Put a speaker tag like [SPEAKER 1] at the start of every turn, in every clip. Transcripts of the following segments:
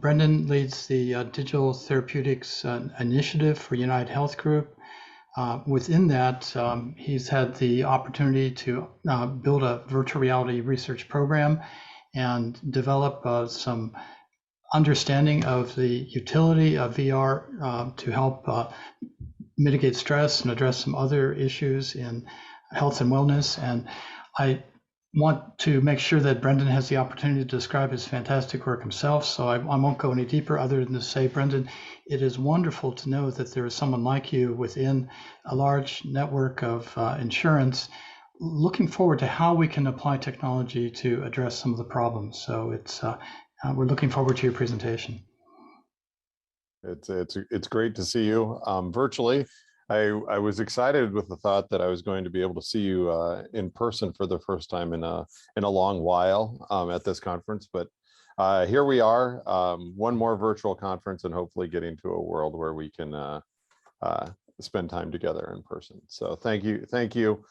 [SPEAKER 1] Brendon leads the Digital Therapeutics Initiative for United Health Group. Within that, he's had the opportunity to build a virtual reality research program and develop some understanding of the utility of VR to help mitigate stress and address some other issues in health and wellness. And I want to make sure that Brendon has the opportunity to describe his fantastic work himself, so I won't go any deeper other than to say, Brendon, it is wonderful to know that there is someone like you within a large network of insurance looking forward to how we can apply technology to address some of the problems. So it's we're looking forward to your presentation.
[SPEAKER 2] It's great to see you virtually. I was excited with the thought that I was going to be able to see you in person for the first time in a long while at this conference, but here we are, one more virtual conference, and hopefully getting to a world where we can spend time together in person. So thank you.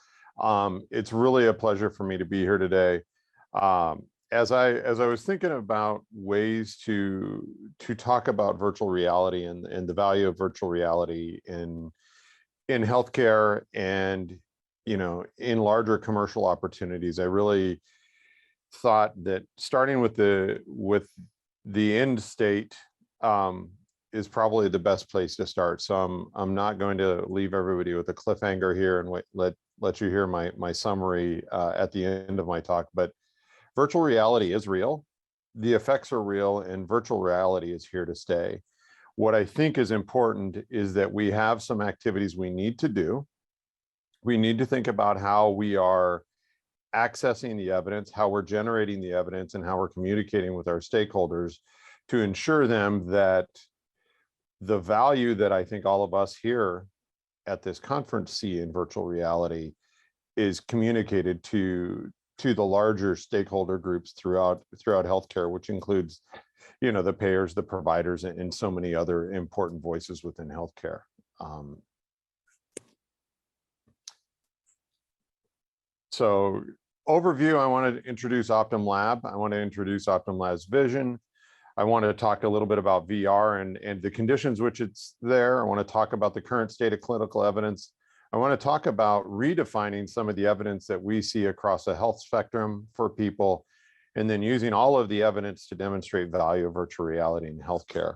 [SPEAKER 2] It's really a pleasure for me to be here today. As I was thinking about ways to talk about virtual reality and the value of virtual reality in healthcare and, you know, in larger commercial opportunities, I really thought that starting with the end state is probably the best place to start. So I'm not going to leave everybody with a cliffhanger here and let you hear my summary at the end of my talk. But virtual reality is real. The effects are real, and virtual reality is here to stay. What I think is important is that we have some activities we need to do. We need to think about how we are accessing the evidence, how we're generating the evidence, and how we're communicating with our stakeholders to ensure them that the value that I think all of us here at this conference see in virtual reality is communicated to the larger stakeholder groups throughout healthcare, which includes, you know, the payers, the providers, and so many other important voices within healthcare. So overview, I want to introduce Optum Lab. I want to introduce Optum Lab's vision. I want to talk a little bit about VR and the conditions which it's there. I want to talk about the current state of clinical evidence. I want to talk about redefining some of the evidence that we see across a health spectrum for people, and then using all of the evidence to demonstrate value of virtual reality in healthcare.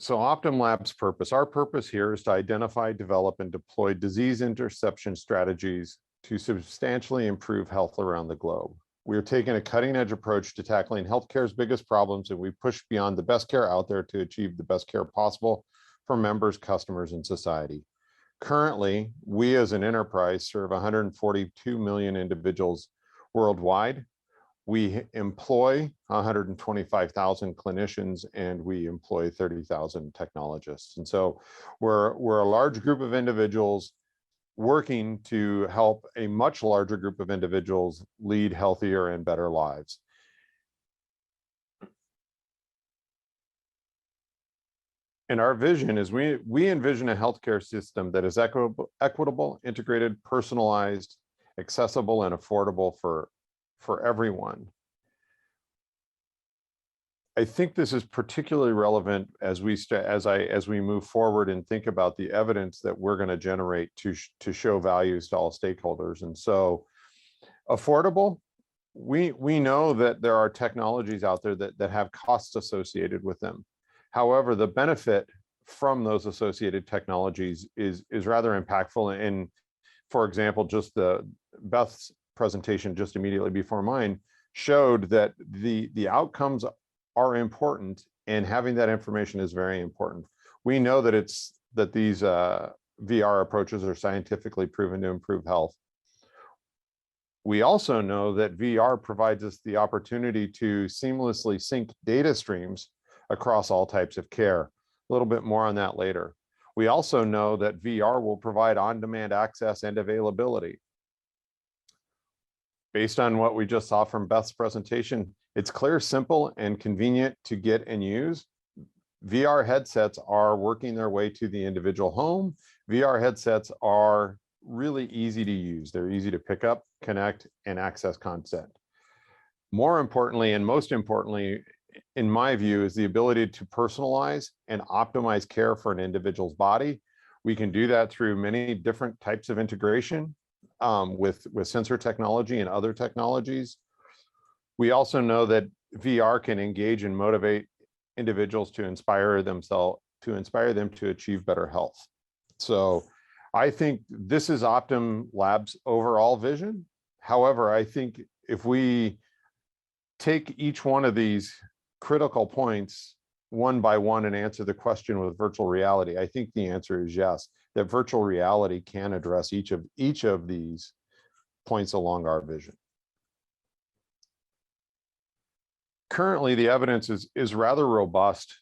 [SPEAKER 2] So Optum Lab's purpose, our purpose here is to identify, develop, and deploy disease interception strategies to substantially improve health around the globe. We are taking a cutting-edge approach to tackling healthcare's biggest problems, and we push beyond the best care out there to achieve the best care possible for members, customers, and society. Currently, we as an enterprise serve 142 million individuals worldwide. We employ 125,000 clinicians, and we employ 30,000 technologists. And so we're a large group of individuals working to help a much larger group of individuals lead healthier and better lives. And our vision is we envision a healthcare system that is equitable, integrated, personalized, accessible, and affordable for everyone. I think this is particularly relevant as we move forward and think about the evidence that we're going to generate to show values to all stakeholders. And so, affordable, we know that there are technologies out there that have costs associated with them. However, the benefit from those associated technologies is rather impactful. And for example, just Beth's presentation just immediately before mine showed that the outcomes are important, and having that information is very important. We know that these VR approaches are scientifically proven to improve health. We also know that VR provides us the opportunity to seamlessly sync data streams across all types of care. A little bit more on that later. We also know that VR will provide on-demand access and availability. Based on what we just saw from Beth's presentation, it's clear, simple, and convenient to get and use. VR headsets are working their way to the individual home. VR headsets are really easy to use. They're easy to pick up, connect, and access content. More importantly, and most importantly, in my view, is the ability to personalize and optimize care for an individual's body. We can do that through many different types of integration with sensor technology and other technologies. We also know that VR can engage and motivate individuals to inspire them to achieve better health. So I think this is Optum Labs' overall vision. However, I think if we take each one of these critical points one by one and answer the question with virtual reality, I think the answer is yes, that virtual reality can address each of these points along our vision. Currently, the evidence is rather robust,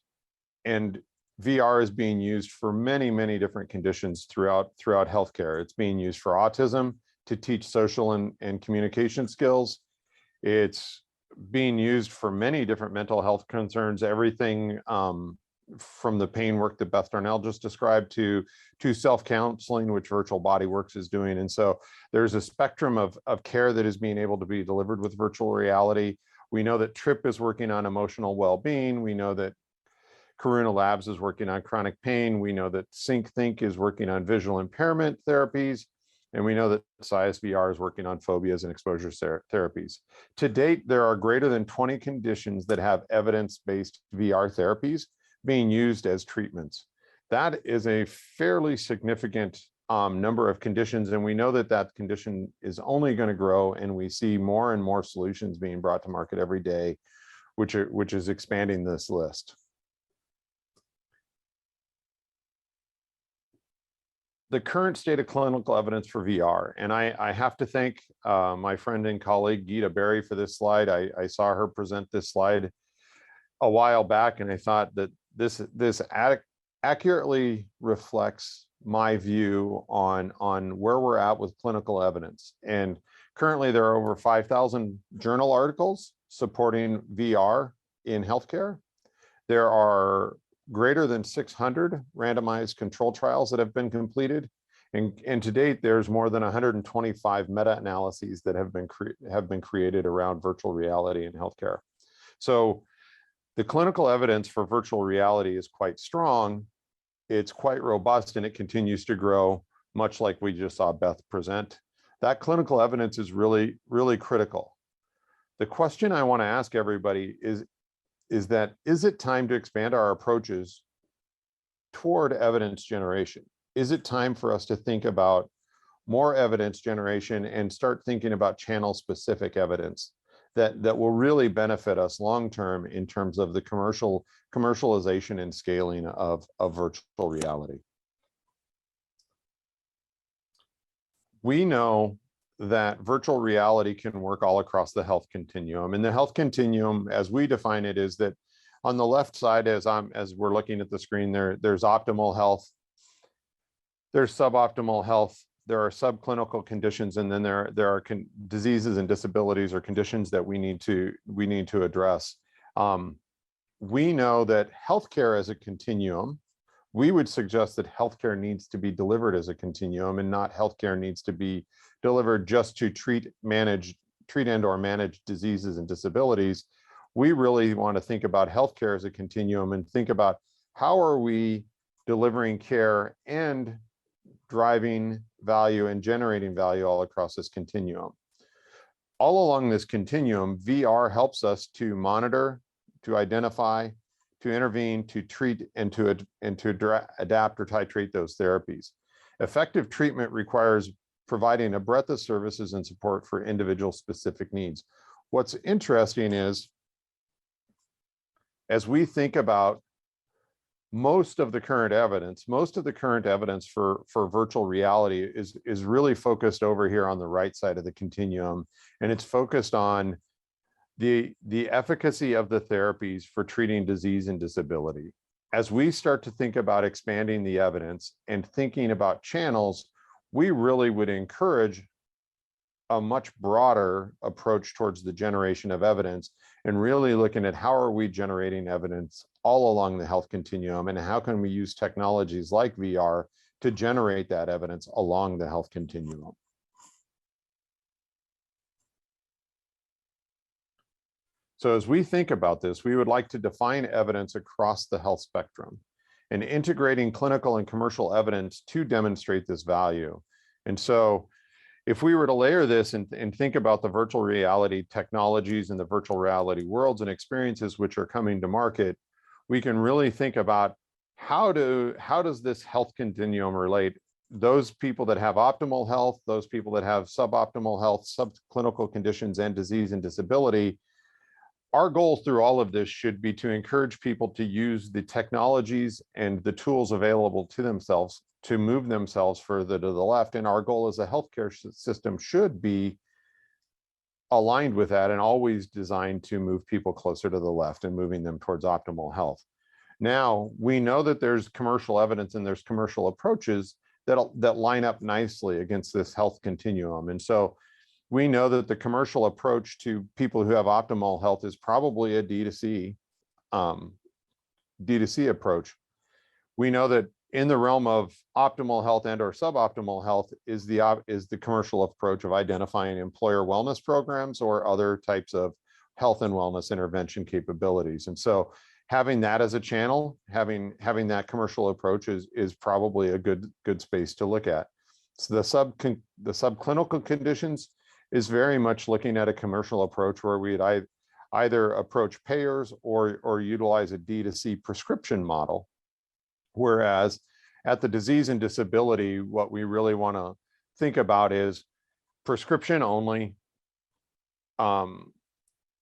[SPEAKER 2] and VR is being used for many, many different conditions throughout healthcare. It's being used for autism to teach social and communication skills. It's being used for many different mental health concerns, everything from the pain work that Beth Darnell just described to self-counseling, which Virtual Bodyworks is doing. And so there's a spectrum of care that is being able to be delivered with virtual reality. We know that TRIP is working on emotional well-being. We know that Karuna Labs is working on chronic pain. We know that SyncThink is working on visual impairment therapies. And we know that SciSVR is working on phobias and exposure therapies. To date, there are greater than 20 conditions that have evidence-based VR therapies being used as treatments. That is a fairly significant number of conditions, and we know that that condition is only going to grow, and we see more and more solutions being brought to market every day, which is expanding this list. The current state of clinical evidence for VR, and I have to thank my friend and colleague Gita Berry for this slide. I saw her present this slide a while back, and I thought that this accurately reflects my view on where we're at with clinical evidence. And currently there are over 5,000 journal articles supporting VR in healthcare. There are greater than 600 randomized control trials that have been completed. And to date, there's more than 125 meta-analyses that have been created around virtual reality in healthcare. So the clinical evidence for virtual reality is quite strong. It's quite robust, and it continues to grow, much like we just saw Beth present. That clinical evidence is really, really critical. The question I want to ask everybody is it time to expand our approaches toward evidence generation? Is it time for us to think about more evidence generation and start thinking about channel-specific evidence that will really benefit us long-term in terms of the commercialization and scaling of virtual reality? We know that virtual reality can work all across the health continuum. And the health continuum, as we define it, is that on the left side, as we're looking at the screen, there's optimal health, there's suboptimal health, there are subclinical conditions, and then there are diseases and disabilities or conditions that we need to address. We know that healthcare as a continuum, we would suggest that healthcare needs to be delivered as a continuum, and not healthcare needs to be delivered just to treat and or manage diseases and disabilities. We really want to think about healthcare as a continuum and think about how are we delivering care and driving value and generating value all across this continuum. All along this continuum, VR helps us to monitor, to identify, to intervene, to treat, and to adapt or titrate those therapies. Effective treatment requires providing a breadth of services and support for individual specific needs. What's interesting is, as we think about most of the current evidence for virtual reality is really focused over here on the right side of the continuum, and it's focused on the efficacy of the therapies for treating disease and disability. As we start to think about expanding the evidence and thinking about channels, we really would encourage a much broader approach towards the generation of evidence and really looking at how are we generating evidence all along the health continuum, and how can we use technologies like VR to generate that evidence along the health continuum. So as we think about this, we would like to define evidence across the health spectrum and integrating clinical and commercial evidence to demonstrate this value. And so if we were to layer this and think about the virtual reality technologies and the virtual reality worlds and experiences which are coming to market, we can really think about how does this health continuum relate those people that have optimal health, those people that have suboptimal health, subclinical conditions and disease and disability. Our goal through all of this should be to encourage people to use the technologies and the tools available to themselves to move themselves further to the left. And our goal as a healthcare system should be aligned with that and always designed to move people closer to the left and moving them towards optimal health. Now, we know that there's commercial evidence and there's commercial approaches that line up nicely against this health continuum. And so we know that the commercial approach to people who have optimal health is probably a D2C approach. We know that in the realm of optimal health and or suboptimal health is the commercial approach of identifying employer wellness programs or other types of health and wellness intervention capabilities. And so having that as a channel, having that commercial approach is probably a good space to look at. So the subclinical conditions is very much looking at a commercial approach where we'd either approach payers or utilize a D2C prescription model. Whereas at the disease and disability, what we really want to think about is prescription only, a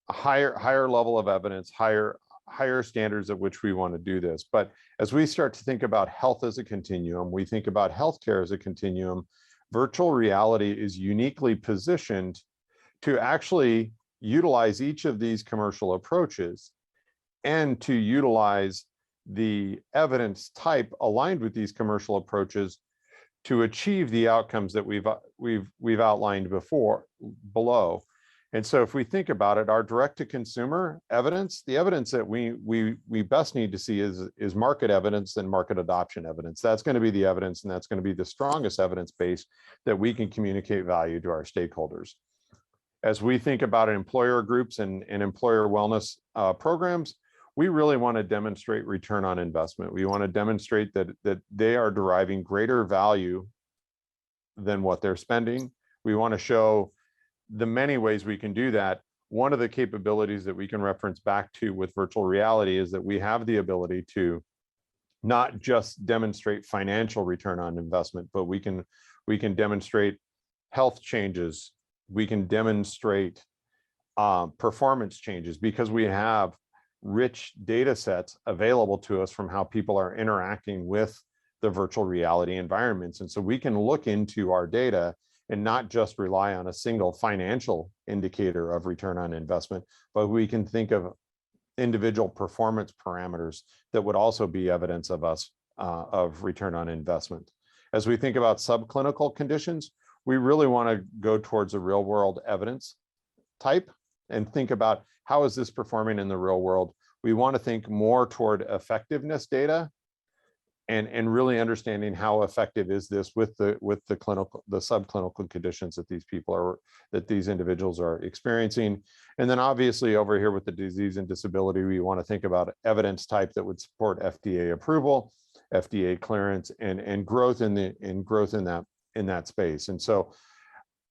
[SPEAKER 2] higher level of evidence, higher standards at which we want to do this. But as we start to think about health as a continuum, we think about healthcare as a continuum, virtual reality is uniquely positioned to actually utilize each of these commercial approaches and to utilize the evidence type aligned with these commercial approaches to achieve the outcomes that we've outlined below. And so if we think about it, our direct to consumer evidence, the evidence that we best need to see is market evidence and market adoption evidence. That's going to be the evidence, and that's going to be the strongest evidence base that we can communicate value to our stakeholders. As we think about employer groups and employer wellness programs, we really want to demonstrate return on investment. We want to demonstrate that they are deriving greater value than what they're spending. We want to show the many ways we can do that. One of the capabilities that we can reference back to with virtual reality is that we have the ability to not just demonstrate financial return on investment, but we can demonstrate health changes. We can demonstrate performance changes because we have rich data sets available to us from how people are interacting with the virtual reality environments. And so we can look into our data and not just rely on a single financial indicator of return on investment, but we can think of individual performance parameters that would also be evidence of of return on investment. As we think about subclinical conditions, we really want to go towards a real world evidence type and think about how is this performing in the real world. We want to think more toward effectiveness data and really understanding how effective is this with the subclinical conditions that these individuals are experiencing. And then obviously over here with the disease and disability, we want to think about evidence type that would support FDA approval, FDA clearance, and growth in that space. And so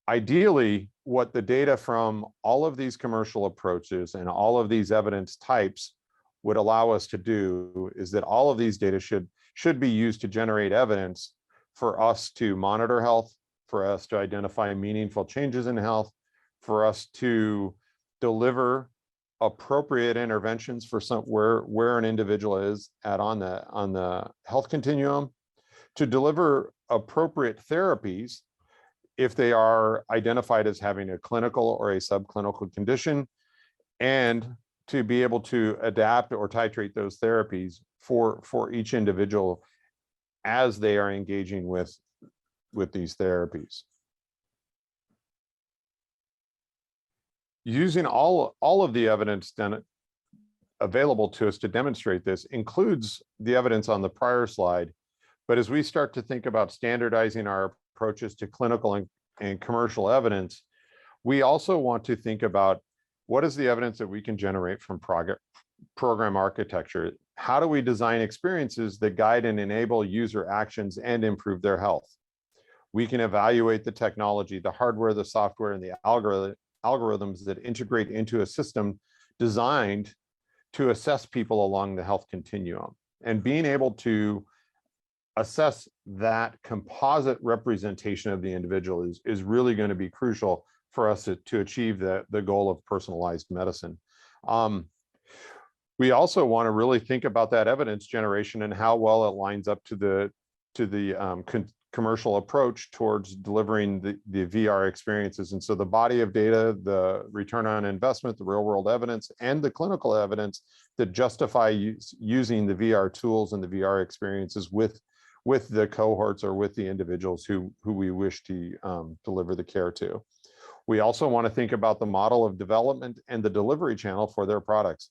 [SPEAKER 2] ideally, what the data from all of these commercial approaches and all of these evidence types would allow us to do is that all of these data should be used to generate evidence for us to monitor health, for us to identify meaningful changes in health, for us to deliver appropriate interventions for where an individual is on the health continuum, to deliver appropriate therapies if they are identified as having a clinical or a subclinical condition, and to be able to adapt or titrate those therapies for each individual as they are engaging with these therapies. Using all of the evidence available to us to demonstrate this includes the evidence on the prior slide. But as we start to think about standardizing our approaches to clinical and commercial evidence, we also want to think about what is the evidence that we can generate from program architecture? How do we design experiences that guide and enable user actions and improve their health? We can evaluate the technology, the hardware, the software, and the algorithms that integrate into a system designed to assess people along the health continuum. And being able to assess that composite representation of the individual is really going to be crucial for us to achieve the goal of personalized medicine. We also want to really think about that evidence generation and how well it lines up to the commercial approach towards delivering the VR experiences. And so the body of data, the return on investment, the real world evidence, and the clinical evidence that justify using the VR tools and the VR experiences with the cohorts or with the individuals who we wish to deliver the care to. We also want to think about the model of development and the delivery channel for their products.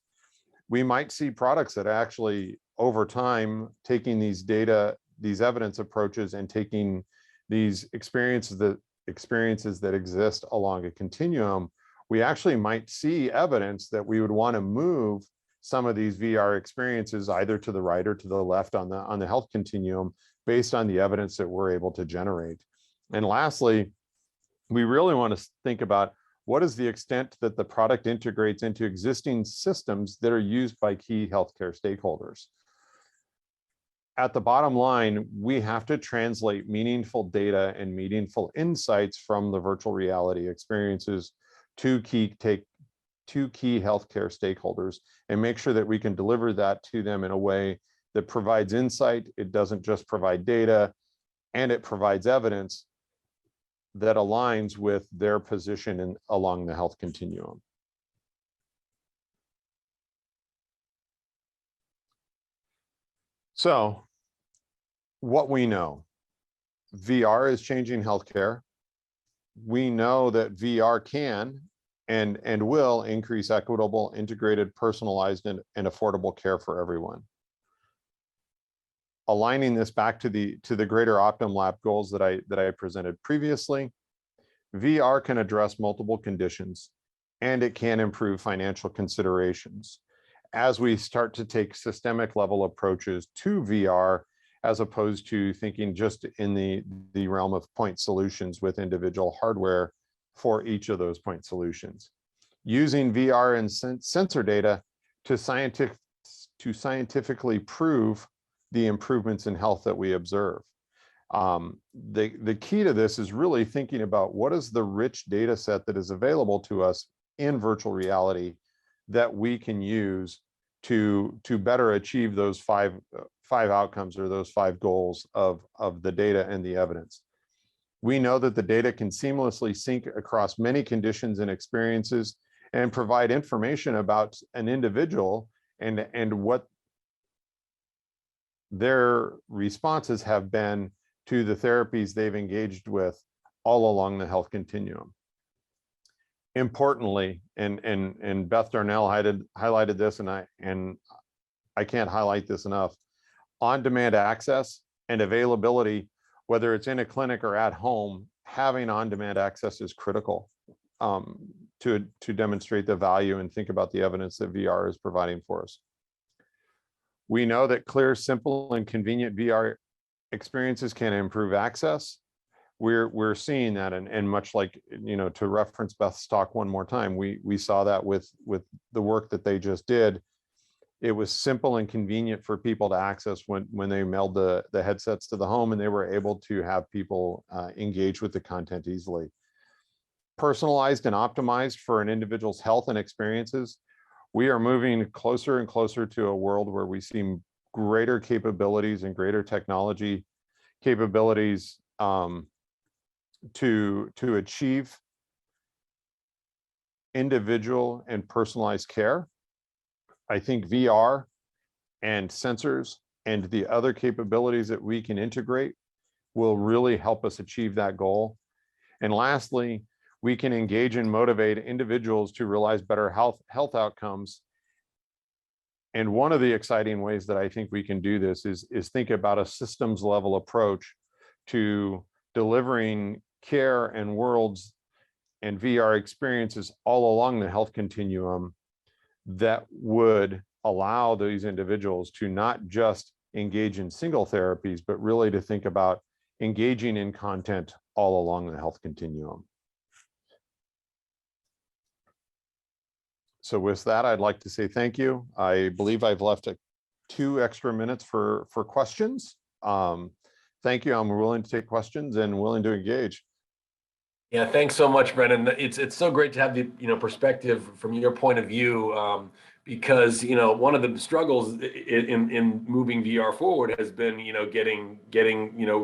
[SPEAKER 2] We might see products that actually over time taking these data, these evidence approaches, and taking these experiences that exist along a continuum. We actually might see evidence that we would want to move some of these VR experiences either to the right or to the left on the health continuum based on the evidence that we're able to generate. And lastly, we really want to think about what is the extent that the product integrates into existing systems that are used by key healthcare stakeholders. At the bottom line, we have to translate meaningful data and meaningful insights from the virtual reality experiences to key healthcare stakeholders and make sure that we can deliver that to them in a way that provides insight. It doesn't just provide data, and it provides evidence that aligns with their position along the health continuum. So, what we know, VR is changing healthcare. We know that VR can and will increase equitable, integrated, personalized, and affordable care for everyone. Aligning this back to the greater Optum Lab goals that I presented previously, VR can address multiple conditions, and it can improve financial considerations as we start to take systemic level approaches to VR, as opposed to thinking just in the realm of point solutions with individual hardware for each of those point solutions. Using VR and sensor data to scientifically prove the improvements in health that we observe. The key to this is really thinking about what is the rich data set that is available to us in virtual reality that we can use to better achieve those five outcomes or those 5 goals of the data and the evidence. We know that the data can seamlessly sync across many conditions and experiences and provide information about an individual and what their responses have been to the therapies they've engaged with all along the health continuum. Importantly, and Beth Darnell highlighted this, and I can't highlight this enough, on-demand access and availability, whether it's in a clinic or at home, having on-demand access is critical to demonstrate the value and think about the evidence that VR is providing for us. We know that clear, simple, and convenient VR experiences can improve access. We're seeing that, and much like, to reference Beth's talk one more time, we saw that with the work that they just did. It was simple and convenient for people to access when they mailed the headsets to the home, and they were able to have people engage with the content easily. Personalized and optimized for an individual's health and experiences. We are moving closer and closer to a world where we see greater capabilities and greater technology capabilities to achieve individual and personalized care. I think VR and sensors and the other capabilities that we can integrate will really help us achieve that goal. And lastly, we can engage and motivate individuals to realize better health outcomes. And one of the exciting ways that I think we can do this is think about a systems level approach to delivering care and worlds and VR experiences all along the health continuum that would allow these individuals to not just engage in single therapies, but really to think about engaging in content all along the health continuum. So with that, I'd like to say thank you. I believe I've left 2 extra minutes for questions. Thank you. I'm willing to take questions and willing to engage.
[SPEAKER 3] Yeah, thanks so much, Brendon. It's so great to have the perspective from your point of view, because one of the struggles in moving VR forward has been getting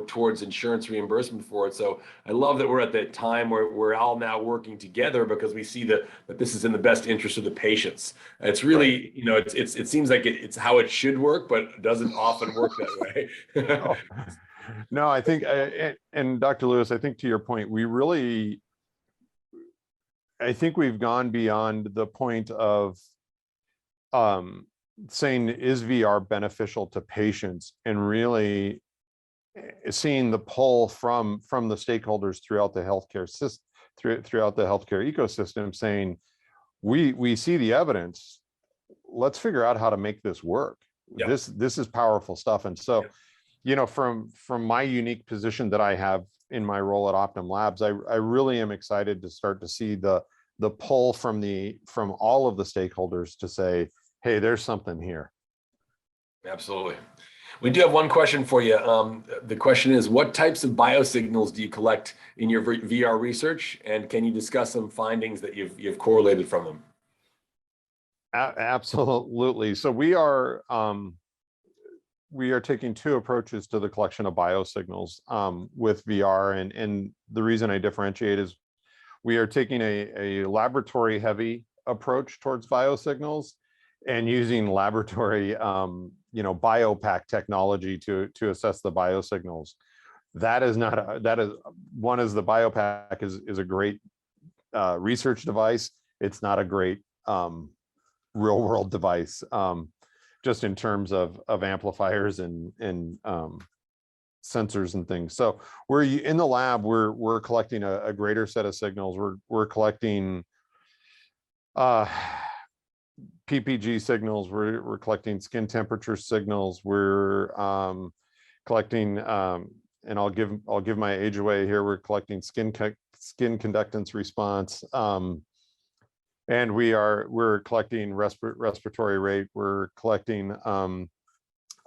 [SPEAKER 3] towards insurance reimbursement for it. So I love that we're at that time where we're all now working together because we see that this is in the best interest of the patients. It's really it seems like it's how it should work, but it doesn't often work that way.
[SPEAKER 2] No, I think, and Dr. Lewis, I think to your point, I think we've gone beyond the point of saying, is VR beneficial to patients, and really seeing the pull from the stakeholders throughout the healthcare system, throughout the healthcare ecosystem, saying, we see the evidence, let's figure out how to make this work.
[SPEAKER 3] Yeah.
[SPEAKER 2] This is powerful stuff. And so, from my unique position that I have in my role at Optum Labs, I really am excited to start to see the pull from all of the stakeholders to say, hey, there's something here.
[SPEAKER 3] Absolutely. We do have one question for you. The question is, what types of biosignals do you collect in your VR research, and can you discuss some findings that you've correlated from them?
[SPEAKER 2] Absolutely. So we are taking 2 approaches to the collection of biosignals with VR, and the reason I differentiate is we are taking a laboratory heavy approach towards biosignals and using laboratory biopack technology to assess the biosignals. The biopack is a great research device. It's not a great real world device, just in terms of amplifiers and sensors and things. So we're in the lab, we're collecting a greater set of signals. We're collecting PPG signals, we're collecting skin temperature signals, we're collecting and I'll give my age away here, we're collecting skin conductance response, and we're collecting respiratory rate, we're collecting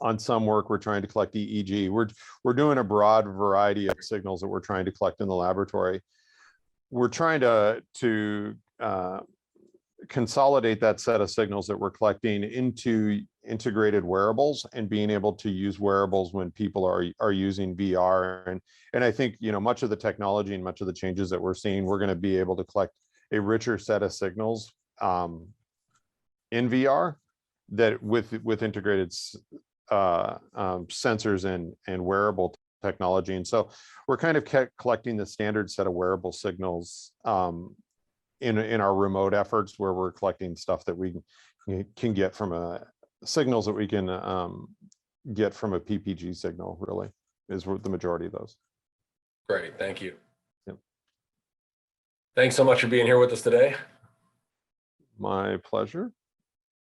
[SPEAKER 2] on some work we're trying to collect EEG. We're doing a broad variety of signals that we're trying to collect in the laboratory. We're trying to consolidate that set of signals that we're collecting into integrated wearables and being able to use wearables when people are using VR. And I think, much of the technology and much of the changes that we're seeing, we're going to be able to collect a richer set of signals in VR that with integrated sensors and wearable technology. And so we're kind of collecting the standard set of wearable signals in our remote efforts, where we're collecting stuff that we can get from signals that we can get from a PPG signal, really, is the majority of those.
[SPEAKER 3] Great, thank you.
[SPEAKER 2] Yep.
[SPEAKER 3] Thanks so much for being here with us today.
[SPEAKER 2] My pleasure.